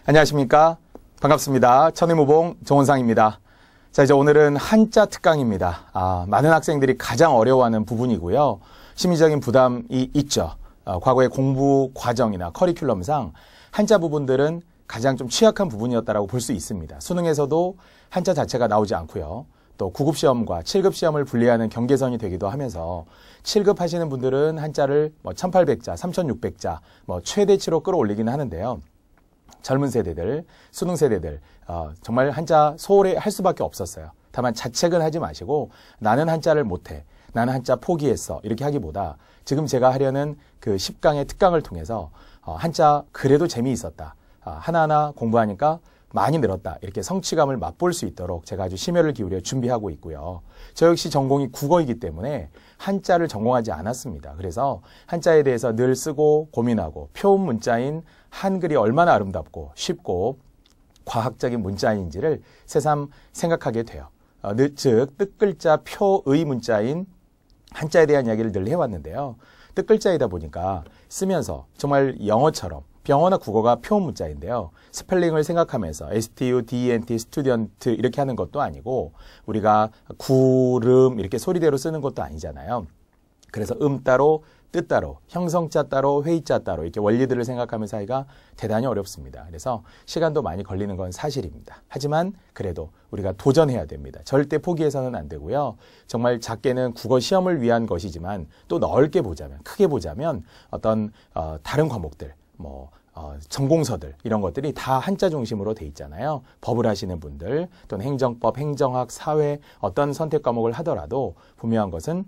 안녕하십니까. 반갑습니다. 천의무봉 정원상입니다. 자, 이제 오늘은 한자 특강입니다. 많은 학생들이 가장 어려워하는 부분이고요. 심리적인 부담이 있죠. 과거의 공부 과정이나 커리큘럼상 한자 부분들은 가장 좀 취약한 부분이었다고 볼 수 있습니다. 수능에서도 한자 자체가 나오지 않고요. 또 9급 시험과 7급 시험을 분리하는 경계선이 되기도 하면서 7급 하시는 분들은 한자를 1800자, 3600자 최대치로 끌어올리기는 하는데요. 젊은 세대들, 수능 세대들 정말 한자 소홀히 할 수밖에 없었어요. 다만 자책은 하지 마시고 나는 한자를 못해, 나는 한자 포기했어 이렇게 하기보다 지금 제가 하려는 그 10강의 특강을 통해서 한자 그래도 재미있었다. 하나하나 공부하니까 많이 늘었다. 이렇게 성취감을 맛볼 수 있도록 제가 아주 심혈을 기울여 준비하고 있고요. 저 역시 전공이 국어이기 때문에 한자를 전공하지 않았습니다. 그래서 한자에 대해서 늘 쓰고 고민하고 표음 문자인 한글이 얼마나 아름답고 쉽고 과학적인 문자인지를 새삼 생각하게 돼요. 즉 뜻글자 표의 문자인 한자에 대한 이야기를 늘 해왔는데요. 뜻글자이다 보니까 쓰면서 정말 영어처럼 영어나 국어가 표음 문자인데요. 스펠링을 생각하면서 STUDENT, 스튜던트 이렇게 하는 것도 아니고 우리가 구름 이렇게 소리대로 쓰는 것도 아니잖아요. 그래서 따로 뜻 따로 형성자 따로 회의자 따로 이렇게 원리들을 생각하면서 하기가 대단히 어렵습니다. 그래서 시간도 많이 걸리는 건 사실입니다. 하지만 그래도 우리가 도전해야 됩니다. 절대 포기해서는 안 되고요. 정말 작게는 국어 시험을 위한 것이지만 또 넓게 보자면 크게 보자면 어떤 다른 과목들 전공서들 이런 것들이 다 한자 중심으로 돼 있잖아요. 법을 하시는 분들 또는 행정법, 행정학, 사회 어떤 선택 과목을 하더라도 분명한 것은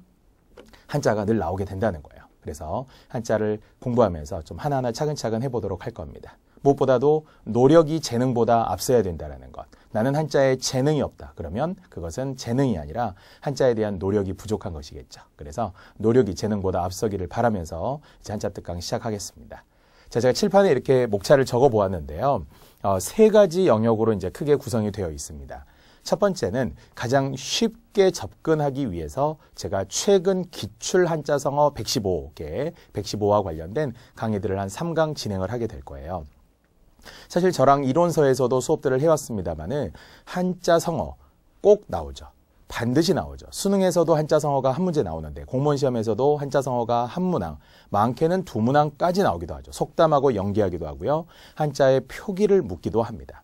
한자가 늘 나오게 된다는 거예요. 그래서 한자를 공부하면서 좀 하나하나 차근차근 해보도록 할 겁니다. 무엇보다도 노력이 재능보다 앞서야 된다는 것. 나는 한자에 재능이 없다. 그러면 그것은 재능이 아니라 한자에 대한 노력이 부족한 것이겠죠. 그래서 노력이 재능보다 앞서기를 바라면서 이제 한자 특강 시작하겠습니다. 자, 제가 칠판에 이렇게 목차를 적어 보았는데요. 세 가지 영역으로 이제 크게 구성이 되어 있습니다. 첫 번째는 가장 쉽게 접근하기 위해서 제가 최근 기출 한자성어 115개, 115와 관련된 강의들을 한 3강 진행을 하게 될 거예요. 사실 저랑 이론서에서도 수업들을 해왔습니다만은 한자성어 꼭 나오죠. 반드시 나오죠. 수능에서도 한자성어가 한 문제 나오는데 공무원 시험에서도 한자성어가 한 문항, 많게는 두 문항까지 나오기도 하죠. 속담하고 연계하기도 하고요. 한자의 표기를 묻기도 합니다.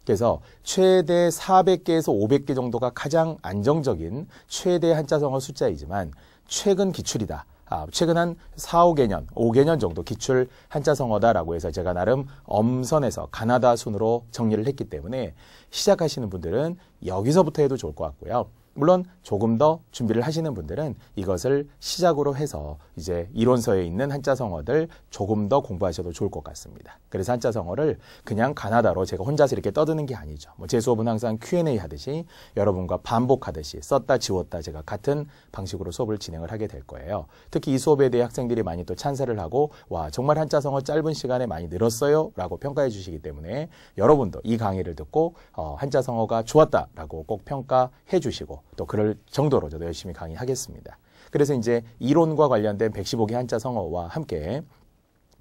그래서 최대 400개에서 500개 정도가 가장 안정적인 최대 한자성어 숫자이지만 최근 기출이다. 최근 한 4, 5개년, 5개년 정도 기출 한자성어다라고 해서 제가 나름 엄선해서 가나다 순으로 정리를 했기 때문에 시작하시는 분들은 여기서부터 해도 좋을 것 같고요. 물론 조금 더 준비를 하시는 분들은 이것을 시작으로 해서 이제 이론서에 있는 한자성어들 조금 더 공부하셔도 좋을 것 같습니다. 그래서 한자성어를 그냥 가나다로 제가 혼자서 이렇게 떠드는 게 아니죠. 제 수업은 항상 Q&A 하듯이 여러분과 반복하듯이 썼다 지웠다 제가 같은 방식으로 수업을 진행을 하게 될 거예요. 특히 이 수업에 대해 학생들이 많이 또 찬사를 하고 와 정말 한자성어 짧은 시간에 많이 늘었어요 라고 평가해 주시기 때문에 여러분도 이 강의를 듣고 한자성어가 좋았다라고 꼭 평가해 주시고 또 그럴 정도로 저도 열심히 강의하겠습니다. 그래서 이제 이론과 관련된 115개 한자성어와 함께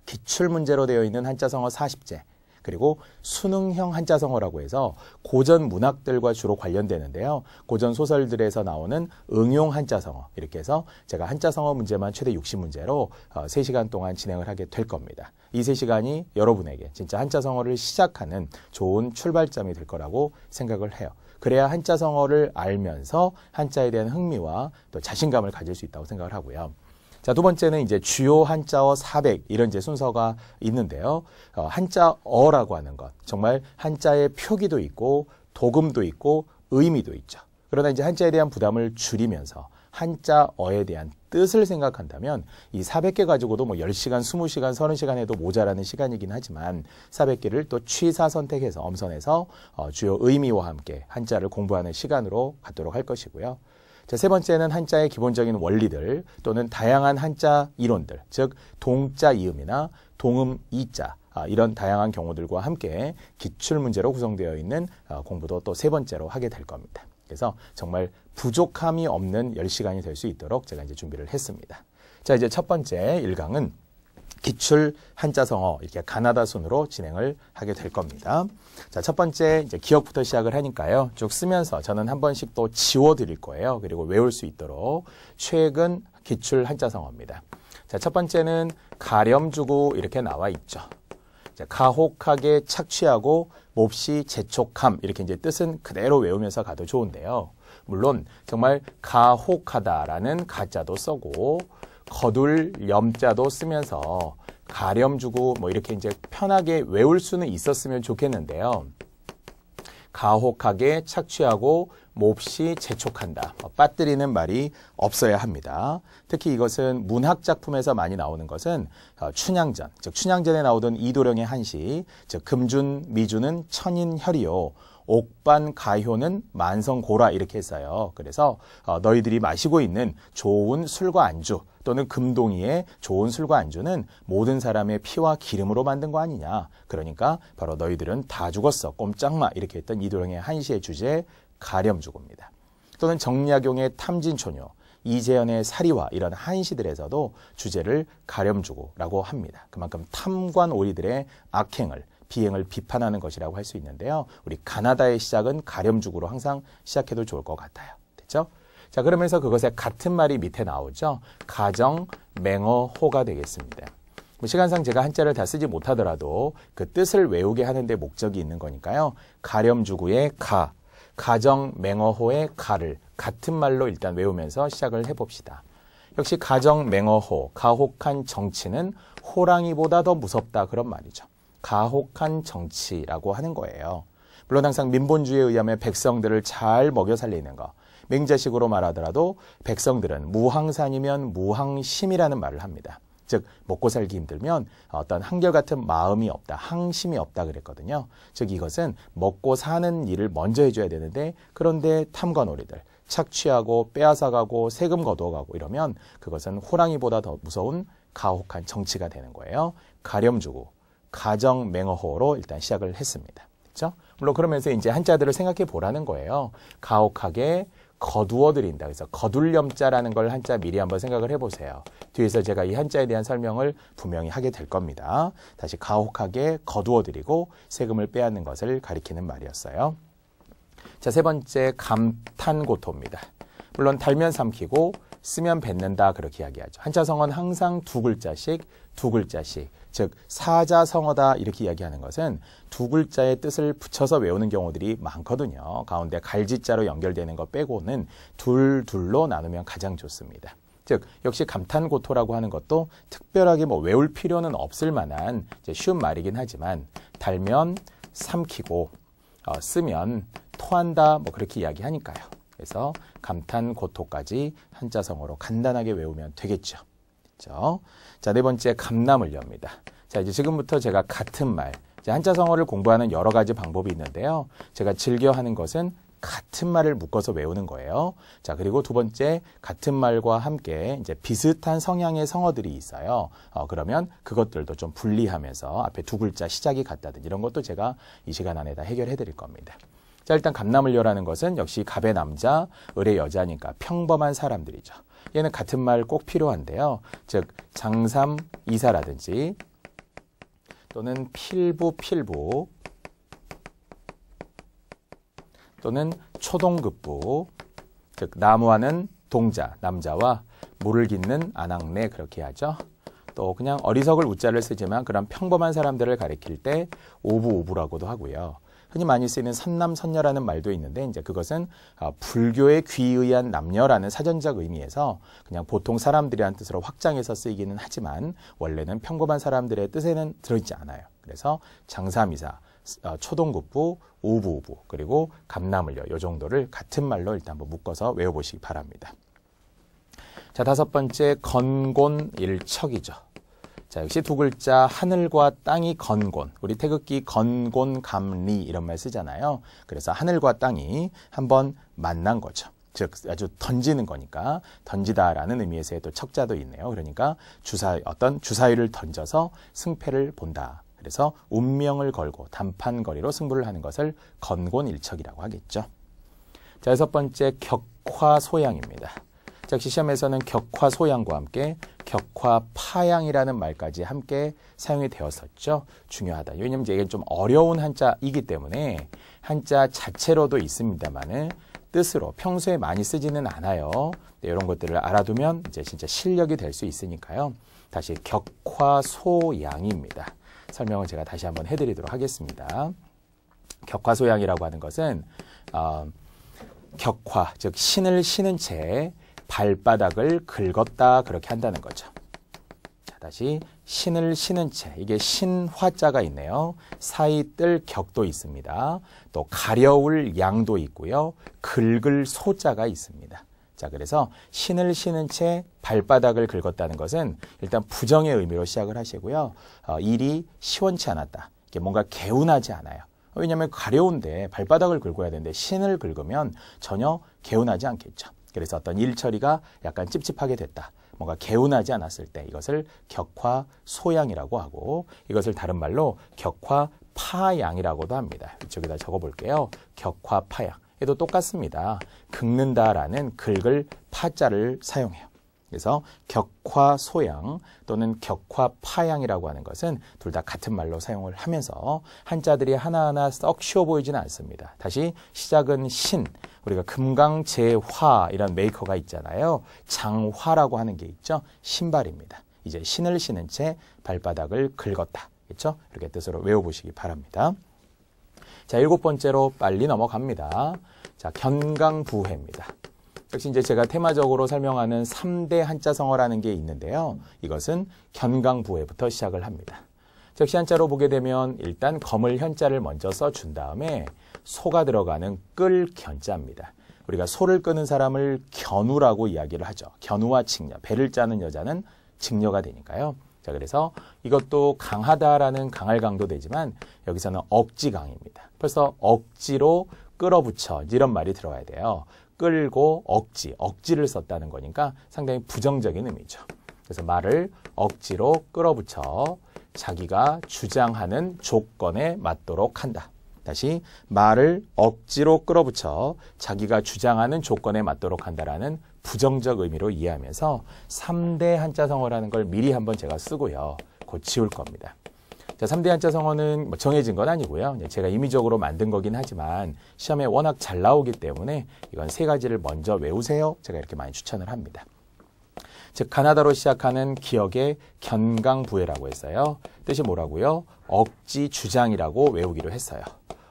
기출문제로 되어 있는 한자성어 40제 그리고 수능형 한자성어라고 해서 고전 문학들과 주로 관련되는데요. 고전 소설들에서 나오는 응용 한자성어 이렇게 해서 제가 한자성어 문제만 최대 60문제로 3시간 동안 진행을 하게 될 겁니다. 이 3시간이 여러분에게 진짜 한자성어를 시작하는 좋은 출발점이 될 거라고 생각을 해요. 그래야 한자성어를 알면서 한자에 대한 흥미와 또 자신감을 가질 수 있다고 생각을 하고요. 자, 두 번째는 이제 주요 한자어 400 이런 이제 순서가 있는데요. 한자어라고 하는 것 정말 한자의 표기도 있고 도금도 있고 의미도 있죠. 그러나 이제 한자에 대한 부담을 줄이면서 한자어에 대한 뜻을 생각한다면 이 400개 가지고도 10시간, 20시간, 30시간 해도 모자라는 시간이긴 하지만 400개를 또 취사 선택해서 엄선해서 주요 의미와 함께 한자를 공부하는 시간으로 갖도록 할 것이고요. 자, 세 번째는 한자의 기본적인 원리들 또는 다양한 한자 이론들, 즉 동자 이음이나 동음 이자 이런 다양한 경우들과 함께 기출문제로 구성되어 있는 공부도 또 세 번째로 하게 될 겁니다. 그래서 정말 부족함이 없는 10시간이 될 수 있도록 제가 이제 준비를 했습니다. 자, 이제 첫 번째 1강은 기출 한자성어 이렇게 가나다 순으로 진행을 하게 될 겁니다. 자, 첫 번째 이제 기억부터 시작을 하니까요. 쭉 쓰면서 저는 한 번씩 또 지워드릴 거예요. 그리고 외울 수 있도록 최근 기출 한자성어입니다. 자, 첫 번째는 가렴주고 이렇게 나와 있죠. 자, 가혹하게 착취하고 몹시 재촉함 이렇게 이제 뜻은 그대로 외우면서 가도 좋은데요. 물론 정말 가혹하다라는 가자도 써고 거둘 염자도 쓰면서 가렴주고 뭐 이렇게 이제 편하게 외울 수는 있었으면 좋겠는데요. 가혹하게 착취하고 몹시 재촉한다. 빠뜨리는 말이 없어야 합니다. 특히 이것은 문학작품에서 많이 나오는 것은 춘향전, 즉 춘향전에 나오던 이도령의 한시, 즉 금준, 미주는 천인혈이요. 옥반 가효는 만성고라 이렇게 했어요. 그래서 너희들이 마시고 있는 좋은 술과 안주 또는 금동이의 좋은 술과 안주는 모든 사람의 피와 기름으로 만든 거 아니냐. 그러니까 바로 너희들은 다 죽었어. 꼼짝마 이렇게 했던 이도령의 한시의 주제 가렴주고입니다. 또는 정약용의 탐진초녀, 이재현의 사리와 이런 한시들에서도 주제를 가렴주고라고 합니다. 그만큼 탐관오리들의 악행을 비행을 비판하는 것이라고 할 수 있는데요. 우리 가나다의 시작은 가렴주고로 항상 시작해도 좋을 것 같아요. 됐죠? 자, 그러면서 그것에 같은 말이 밑에 나오죠. 가정, 맹어호가 되겠습니다. 시간상 제가 한자를 다 쓰지 못하더라도 그 뜻을 외우게 하는데 목적이 있는 거니까요. 가렴주고의 가, 가정, 맹어호의 가를 같은 말로 일단 외우면서 시작을 해봅시다. 역시 가정, 맹어호, 가혹한 정치는 호랑이보다 더 무섭다 그런 말이죠. 가혹한 정치라고 하는 거예요. 물론 항상 민본주의에 의하면 백성들을 잘 먹여 살리는 거. 맹자식으로 말하더라도 백성들은 무항산이면 무항심이라는 말을 합니다. 즉 먹고 살기 힘들면 어떤 한결같은 마음이 없다, 항심이 없다 그랬거든요. 즉 이것은 먹고 사는 일을 먼저 해줘야 되는데 그런데 탐관오리들, 착취하고 빼앗아가고 세금 거두어가고 이러면 그것은 호랑이보다 더 무서운 가혹한 정치가 되는 거예요. 가렴주고 가정 맹어호로 일단 시작을 했습니다. 그렇죠? 물론 그러면서 이제 한자들을 생각해 보라는 거예요. 가혹하게 거두어 드린다. 그래서 거둘염자라는 걸 한자 미리 한번 생각을 해보세요. 뒤에서 제가 이 한자에 대한 설명을 분명히 하게 될 겁니다. 다시 가혹하게 거두어 드리고 세금을 빼앗는 것을 가리키는 말이었어요. 자, 세 번째 감탄고토입니다. 물론 달면 삼키고 쓰면 뱉는다 그렇게 이야기하죠. 한자성어는 항상 두 글자씩, 즉 사자성어다 이렇게 이야기하는 것은 두 글자의 뜻을 붙여서 외우는 경우들이 많거든요. 가운데 갈지자로 연결되는 것 빼고는 둘로 나누면 가장 좋습니다. 즉 역시 감탄고토라고 하는 것도 특별하게 뭐 외울 필요는 없을 만한 쉬운 말이긴 하지만 달면 삼키고 쓰면 토한다 뭐 그렇게 이야기하니까요. 그래서 감탄고토까지 한자성어로 간단하게 외우면 되겠죠. 그렇죠? 자, 네 번째 감나물려입니다. 자, 이제 지금부터 제가 같은 말, 이제 한자성어를 공부하는 여러 가지 방법이 있는데요. 제가 즐겨 하는 것은 같은 말을 묶어서 외우는 거예요. 자, 그리고 두 번째 같은 말과 함께 이제 비슷한 성향의 성어들이 있어요. 그러면 그것들도 좀 분리하면서 앞에 두 글자 시작이 같다든지 이런 것도 제가 이 시간 안에 다 해결해 드릴 겁니다. 자, 일단 감나물려라는 것은 역시 갑의 남자, 을의 여자니까 평범한 사람들이죠. 얘는 같은 말 꼭 필요한데요. 즉 장삼, 이사라든지 또는 필부 또는 초동급부, 즉 나무하는 동자, 남자와 물을 깃는 아낙네 그렇게 하죠. 또 그냥 어리석을 우자를 쓰지만 그런 평범한 사람들을 가리킬 때 오부라고도 하고요. 흔히 많이 쓰이는 선남선녀라는 말도 있는데 이제 그것은 불교에 귀의한 남녀라는 사전적 의미에서 그냥 보통 사람들이라는 뜻으로 확장해서 쓰이기는 하지만 원래는 평범한 사람들의 뜻에는 들어있지 않아요. 그래서 장삼이사, 초동급부, 오부오부 그리고 감나물려 이 정도를 같은 말로 일단 한번 묶어서 외워보시기 바랍니다. 자, 다섯 번째 건곤일척이죠. 자, 역시 두 글자 하늘과 땅이 건곤. 우리 태극기 건곤감리 이런 말 쓰잖아요. 그래서 하늘과 땅이 한번 만난 거죠. 즉 아주 던지는 거니까 던지다라는 의미에서의 또 척자도 있네요. 그러니까 어떤 주사위를 던져서 승패를 본다. 그래서 운명을 걸고 단판거리로 승부를 하는 것을 건곤일척이라고 하겠죠. 자, 여섯 번째 격화소양입니다. 자, 역시 시험에서는 격화 소양과 함께 격화 파양이라는 말까지 함께 사용이 되었었죠. 중요하다. 왜냐하면 이게 좀 어려운 한자이기 때문에 한자 자체로도 있습니다만은 뜻으로 평소에 많이 쓰지는 않아요. 네, 이런 것들을 알아두면 이제 진짜 실력이 될 수 있으니까요. 다시 격화 소양입니다. 설명을 제가 다시 한번 해드리도록 하겠습니다. 격화 소양이라고 하는 것은 격화, 즉 신을 신은 채 발바닥을 긁었다 그렇게 한다는 거죠. 자, 다시 신을 신은 채, 이게 신화자가 있네요. 사이 뜰 격도 있습니다. 또 가려울 양도 있고요. 긁을 소자가 있습니다. 자, 그래서 신을 신은 채 발바닥을 긁었다는 것은 일단 부정의 의미로 시작을 하시고요. 일이 시원치 않았다. 이게 뭔가 개운하지 않아요. 왜냐하면 가려운데 발바닥을 긁어야 되는데 신을 긁으면 전혀 개운하지 않겠죠. 그래서 어떤 일 처리가 약간 찝찝하게 됐다. 뭔가 개운하지 않았을 때 이것을 격화 소양이라고 하고 이것을 다른 말로 격화 파양이라고도 합니다. 이쪽에다 적어볼게요. 격화 파양. 얘도 똑같습니다. 긁는다라는 긁을 파자를 사용해요. 그래서 격화 소양 또는 격화 파양이라고 하는 것은 둘 다 같은 말로 사용을 하면서 한자들이 하나하나 썩 쉬워 보이지는 않습니다. 다시 시작은 신, 우리가 금강재화 이런 메이커가 있잖아요. 장화라고 하는 게 있죠. 신발입니다. 이제 신을 신은 채 발바닥을 긁었다. 그렇죠? 이렇게 뜻으로 외워보시기 바랍니다. 자, 7번째로 빨리 넘어갑니다. 자, 견강부회입니다. 역시 이제 제가 테마적으로 설명하는 3대 한자성어라는 게 있는데요. 이것은 견강부회부터 시작을 합니다. 역시 한자로 보게 되면 일단 검을 현자를 먼저 써준 다음에 소가 들어가는 끌 견자입니다. 우리가 소를 끄는 사람을 견우라고 이야기를 하죠. 견우와 직녀, 배를 짜는 여자는 직녀가 되니까요. 자, 그래서 이것도 강하다라는 강할 강도 되지만 여기서는 억지강입니다. 벌써 억지로 끌어붙여 이런 말이 들어가야 돼요. 끌고 억지를 썼다는 거니까 상당히 부정적인 의미죠. 그래서 말을 억지로 끌어붙여 자기가 주장하는 조건에 맞도록 한다. 다시 말을 억지로 끌어붙여 자기가 주장하는 조건에 맞도록 한다라는 부정적 의미로 이해하면서 3대 한자성어라는 걸 미리 한번 제가 쓰고요. 곧 지울 겁니다. 자, 3대 한자성어는 뭐 정해진 건 아니고요. 제가 임의적으로 만든 거긴 하지만 시험에 워낙 잘 나오기 때문에 이건 3가지를 먼저 외우세요. 제가 이렇게 많이 추천을 합니다. 즉 가나다로 시작하는 기억의 견강부회라고 했어요. 뜻이 뭐라고요? 억지 주장이라고 외우기로 했어요.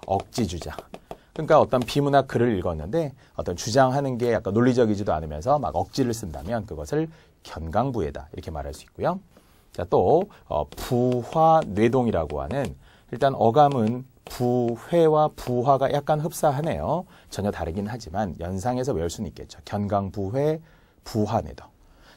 억지 주장. 그러니까 어떤 비문학 글을 읽었는데 어떤 주장하는 게 약간 논리적이지도 않으면서 막 억지를 쓴다면 그것을 견강부회다 이렇게 말할 수 있고요. 자, 또 부화뇌동이라고 하는 일단 어감은 부회와 부화가 약간 흡사하네요. 전혀 다르긴 하지만 연상해서 외울 수는 있겠죠. 견강부회, 부화뇌동.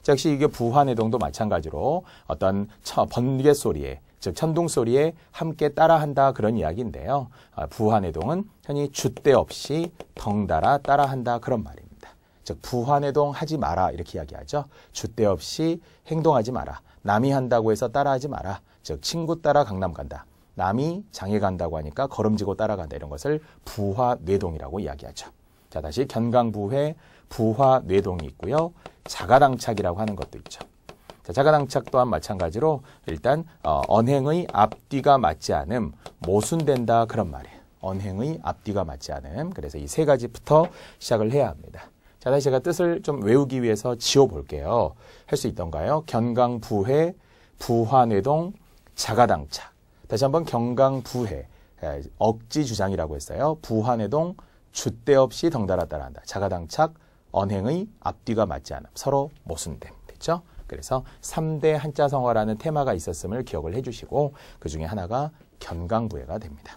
자, 역시 이게 부화뇌동도 마찬가지로 어떤 번개 소리에 즉 천둥 소리에 함께 따라한다 그런 이야기인데요. 부화뇌동은 흔히 줏대 없이 덩달아 따라한다 그런 말입니다. 즉 부화뇌동 하지 마라 이렇게 이야기하죠. 줏대 없이 행동하지 마라. 남이 한다고 해서 따라하지 마라. 즉 친구 따라 강남 간다. 남이 장에 간다고 하니까 걸음지고 따라간다. 이런 것을 부화뇌동이라고 이야기하죠. 자, 다시 견강부회, 부화뇌동이 있고요. 자가당착이라고 하는 것도 있죠. 자, 자가당착 또한 마찬가지로 일단 언행의 앞뒤가 맞지 않음, 모순된다 그런 말이에요. 언행의 앞뒤가 맞지 않음. 그래서 이 3가지부터 시작을 해야 합니다. 자, 다시 제가 뜻을 좀 외우기 위해서 지워볼게요. 할 수 있던가요? 견강부회, 부화뇌동, 자가당착. 다시 한번 견강부회, 억지주장이라고 했어요. 부화뇌동, 줏대 없이 덩달아 따라한다. 자가당착, 언행의 앞뒤가 맞지 않음. 서로 모순됨. 됐죠? 그래서 3대 한자성어라는 테마가 있었음을 기억을 해주시고 그 중에 하나가 견강부회가 됩니다.